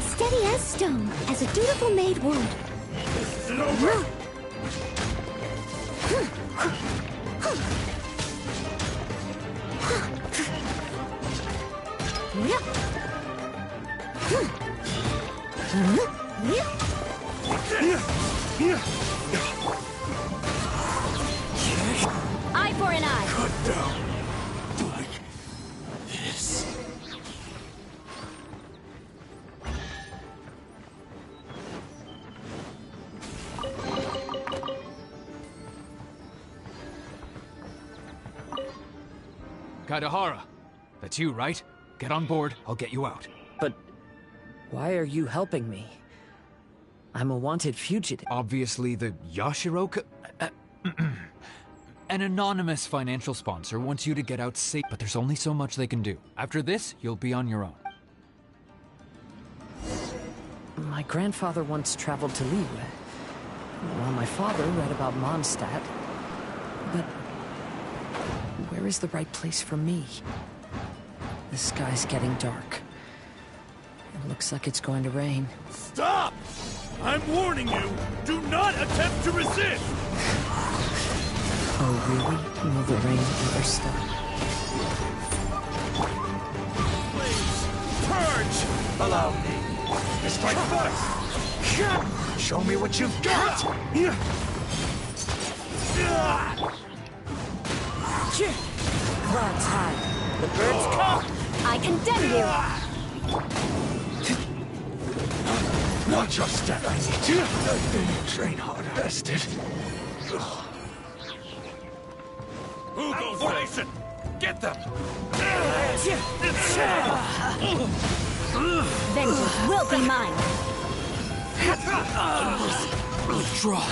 Steady as stone, as a dutiful maid would. This isn't over! Eye for an eye! Cut down like this. Kaidahara, that's you, right? Get on board, I'll get you out. But why are you helping me? I'm a wanted fugitive. Obviously the Yashiro... An anonymous financial sponsor wants you to get out safe, but there's only so much they can do. After this, you'll be on your own. My grandfather once traveled to Liyue, while my father read about Mondstadt. But where is the right place for me? The sky's getting dark, Looks like it's going to rain. Stop! I'm warning you, do not attempt to resist! Oh, really? Will the rain ever stop? Please, purge! Allow me. Strike first! Show me what you've got! Clouds high. The birds come! I condemn you! Not your step, I need you. Train hard, bastard. Who goes formation? Get them! Vengeance will be mine! Withdraw.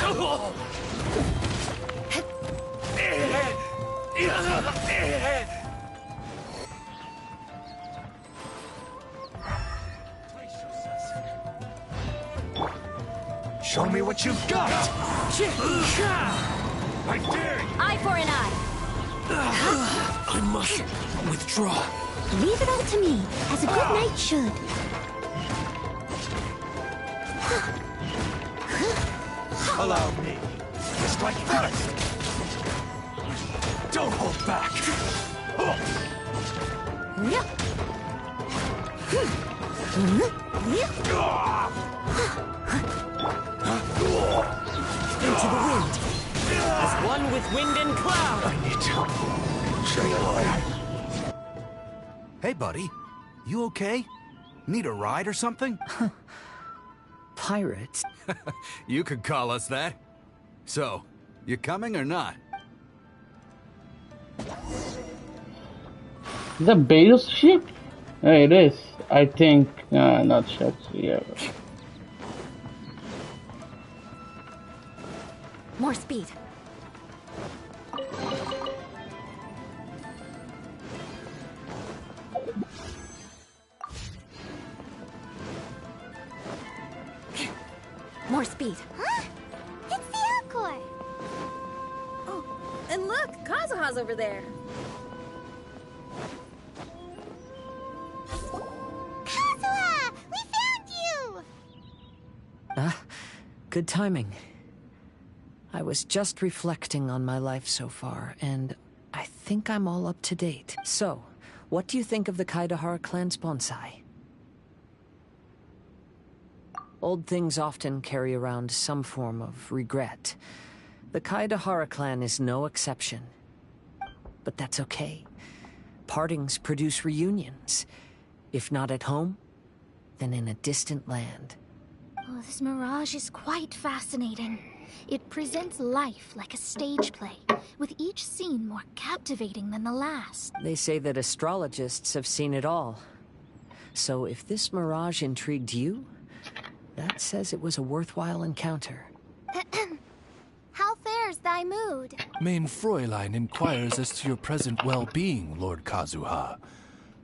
Show me what you've got! I dare you! Eye for an eye! I must withdraw. Leave it all to me, as a good knight should. Allow me. Strike first! Don't hold back! Into the wind! As one with wind and cloud! I need to train hard. Hey, buddy. You okay? Need a ride or something? Pirates? You could call us that. So, you coming or not? The Bale's ship? Yeah, it is. I think. Not sure. Yeah. More speed. More speed. Huh? It's the Alcor! Oh, and look, Kazuha's over there. Kazuha! We found you! Good timing. I was just reflecting on my life so far, and I think I'm all up to date. So, what do you think of the Kaidahara clan's bonsai? Old things often carry around some form of regret. The Kaidahara clan is no exception. But that's okay. Partings produce reunions. If not at home, then in a distant land. Oh, this mirage is quite fascinating. It presents life like a stage play, with each scene more captivating than the last. They say that astrologists have seen it all. So if this mirage intrigued you, that says it was a worthwhile encounter. How fares thy mood? Main Fräulein inquires as to your present well-being, Lord Kazuha,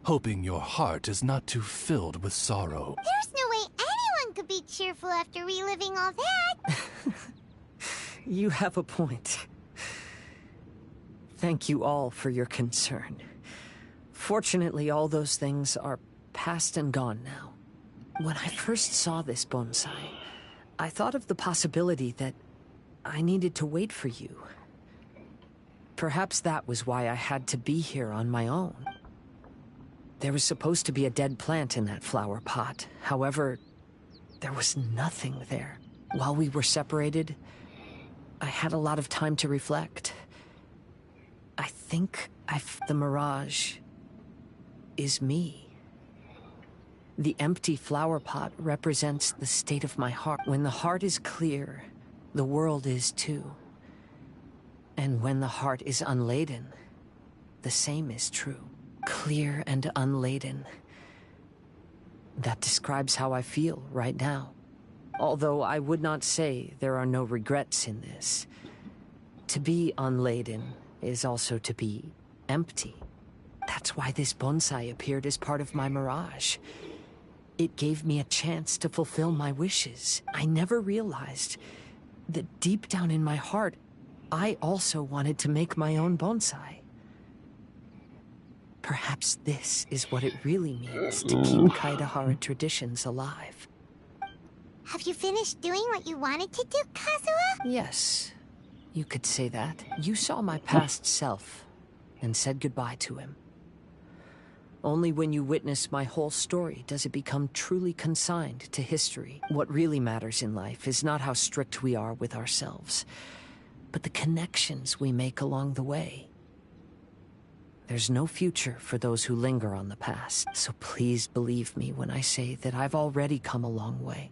hoping your heart is not too filled with sorrow. There's no way anyone could be cheerful after reliving all that! You have a point. Thank you all for your concern. Fortunately, all those things are past and gone now. When I first saw this bonsai, I thought of the possibility that I needed to wait for you. Perhaps that was why I had to be here on my own. There was supposed to be a dead plant in that flower pot. However, there was nothing there. While we were separated, I had a lot of time to reflect. I think the mirage is me. The empty flower pot represents the state of my heart. When the heart is clear, the world is too. And when the heart is unladen, the same is true. Clear and unladen. That describes how I feel right now. Although I would not say there are no regrets in this. To be unladen is also to be empty. That's why this bonsai appeared as part of my mirage. It gave me a chance to fulfill my wishes. I never realized that deep down in my heart, I also wanted to make my own bonsai. Perhaps this is what it really means to keep Kaidahara traditions alive. Have you finished doing what you wanted to do, Kazuha? Yes, you could say that. You saw my past self and said goodbye to him. Only when you witness my whole story does it become truly consigned to history. What really matters in life is not how strict we are with ourselves, but the connections we make along the way. There's no future for those who linger on the past, so please believe me when I say that I've already come a long way,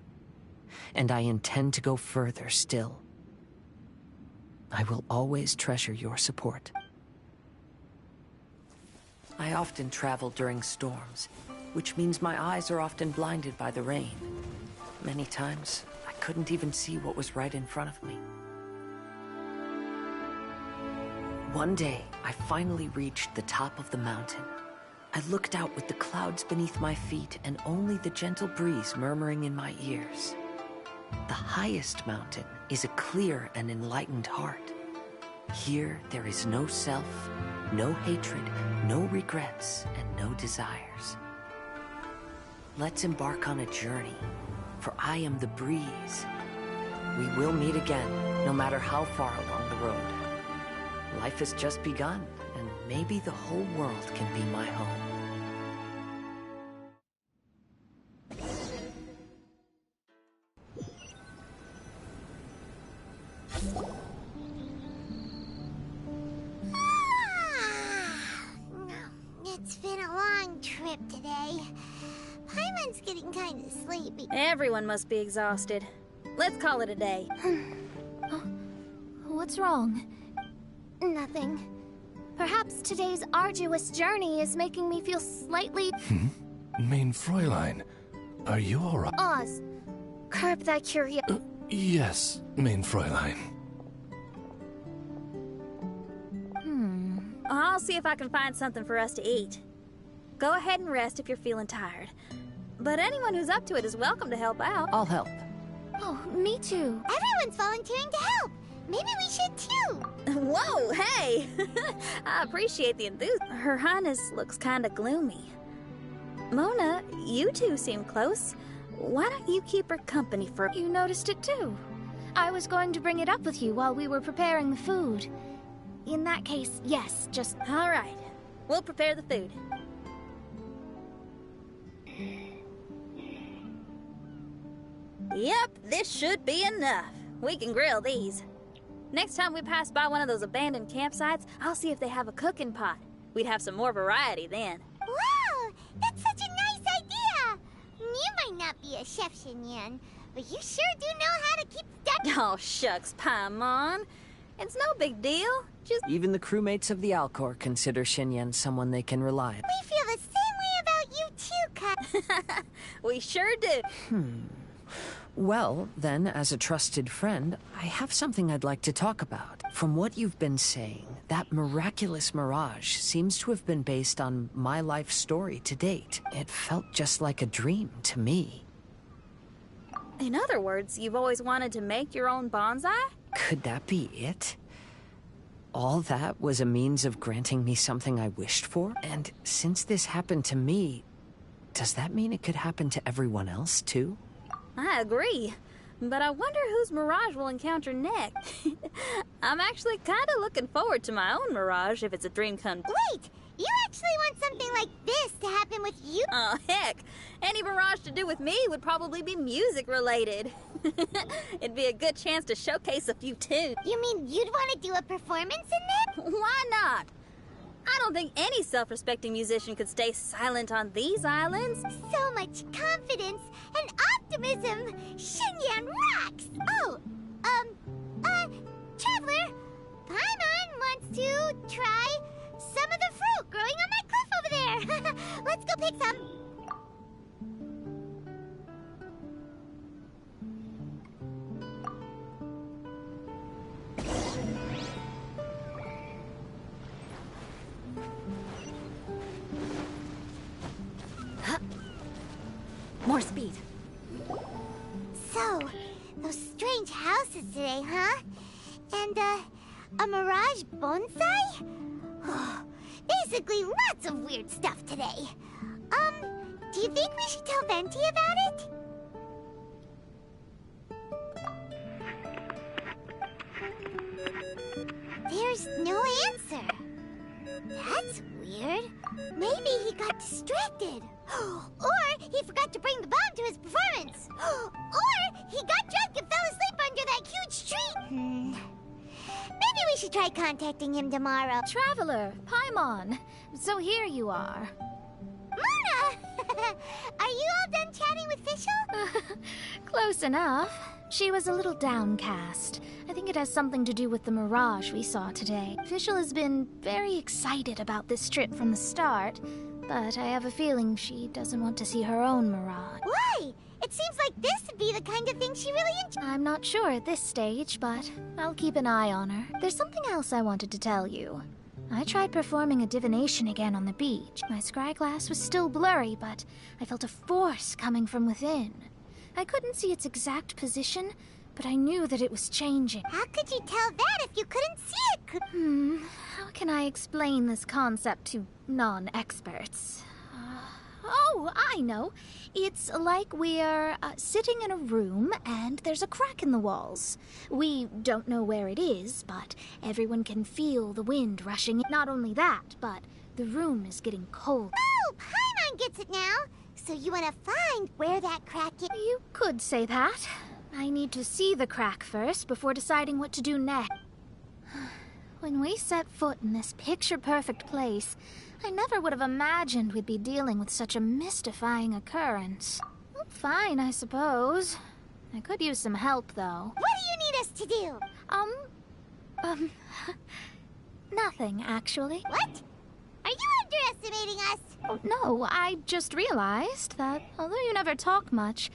and I intend to go further still. I will always treasure your support. I often travel during storms, which means my eyes are often blinded by the rain. Many times, I couldn't even see what was right in front of me. One day, I finally reached the top of the mountain. I looked out with the clouds beneath my feet and only the gentle breeze murmuring in my ears. The highest mountain is a clear and enlightened heart. Here, there is no self, no hatred, no regrets, and no desires. Let's embark on a journey, for I am the breeze. We will meet again, no matter how far along the road. Life has just begun, and maybe the whole world can be my home. It's been a long trip today. Paimon's getting kind of sleepy. Everyone must be exhausted. Let's call it a day. What's wrong? Nothing. Perhaps today's arduous journey is making me feel slightly... Main Fräulein, are you alright? Oz, curb thy curiosity. Yes, Main Fräulein. I'll see if I can find something for us to eat. Go ahead and rest if you're feeling tired. But anyone who's up to it is welcome to help out. I'll help. Oh, me too. Everyone's volunteering to help. Maybe we should too. Whoa, hey! I appreciate the enthusiasm. Her Highness looks kinda gloomy. Mona, you two seem close. Why don't you keep her company for... You noticed it too. I was going to bring it up with you while we were preparing the food. In that case, yes, just... All right. We'll prepare the food. Yep, this should be enough. We can grill these. Next time we pass by one of those abandoned campsites, I'll see if they have a cooking pot. We'd have some more variety then. Wow! That's such a nice idea! You might not be a chef, Xinyan, but you sure do know how to keep that... Oh, shucks, Paimon. It's no big deal. Just... Even the crewmates of the Alcor consider Xinyan someone they can rely on. We feel the same way about you too, Kai. We sure do. Well, then, as a trusted friend, I have something I'd like to talk about. From what you've been saying, that miraculous mirage seems to have been based on my life story to date. It felt just like a dream to me. In other words, you've always wanted to make your own bonsai? Could that be it? All that was a means of granting me something I wished for? And since this happened to me, does that mean it could happen to everyone else, too? I agree. But I wonder whose mirage we'll encounter next. I'm actually kind of looking forward to my own mirage if it's a dream come... Wait! You actually want something like this to happen with you? Oh, heck. Any mirage to do with me would probably be music-related. It'd be a good chance to showcase a few tunes. You mean you'd want to do a performance in them? Why not? I don't think any self-respecting musician could stay silent on these islands. So much confidence and optimism! Xinyan rocks! Oh, Traveler, Paimon wants to try some of the fruit growing on that cliff over there. Let's go pick some. More speed. So, those strange houses today, huh? And, a mirage bonsai? These Basically, lots of weird stuff today. Do you think we should tell Venti about it? There's no answer. That's weird. Maybe he got distracted. Or he forgot to bring the bomb to his performance. Or he got drunk and fell asleep under that huge tree. Maybe we should try contacting him tomorrow. Traveler, Paimon. So here you are. Mona! Are you all done chatting with Fischl? Close enough. She was a little downcast. I think it has something to do with the mirage we saw today. Fischl has been very excited about this trip from the start, but I have a feeling she doesn't want to see her own mirage. Why? It seems like this would be the kind of thing she really enjoys. I'm not sure at this stage, but I'll keep an eye on her. There's something else I wanted to tell you. I tried performing a divination again on the beach. My scryglass was still blurry, but I felt a force coming from within. I couldn't see its exact position, but I knew that it was changing. How could you tell that if you couldn't see it? How can I explain this concept to non-experts? Oh, I know. It's like we're sitting in a room and there's a crack in the walls. We don't know where it is, but everyone can feel the wind rushing in. Not only that, but the room is getting cold. Oh, Paimon gets it now. So you want to find where that crack is? You could say that. I need to see the crack first before deciding what to do next. When we set foot in this picture-perfect place, I never would have imagined we'd be dealing with such a mystifying occurrence. Well, fine, I suppose. I could use some help, though. What do you need us to do? Nothing, actually. What? Are you underestimating us? Oh, no, I just realized that although you never talk much,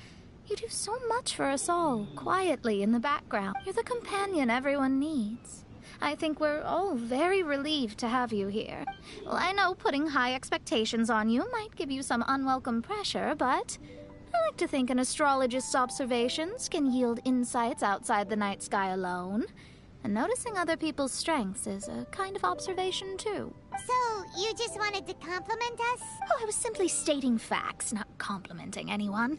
you do so much for us all, quietly in the background. You're the companion everyone needs. I think we're all very relieved to have you here. Well, I know putting high expectations on you might give you some unwelcome pressure, but I like to think an astrologist's observations can yield insights outside the night sky alone. And noticing other people's strengths is a kind of observation, too. So, you just wanted to compliment us? Oh, I was simply stating facts, not complimenting anyone.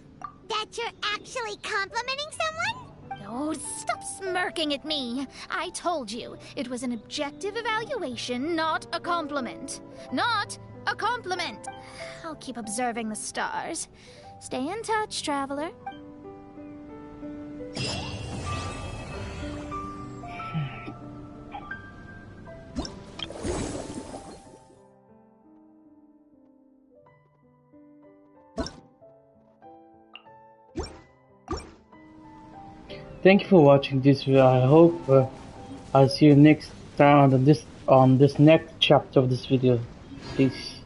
That you're actually complimenting someone? Oh, stop smirking at me. I told you, it was an objective evaluation, not a compliment. Not a compliment. I'll keep observing the stars. Stay in touch, traveler. Thank you for watching this video. I hope I'll see you next time on this next chapter of this video. Peace.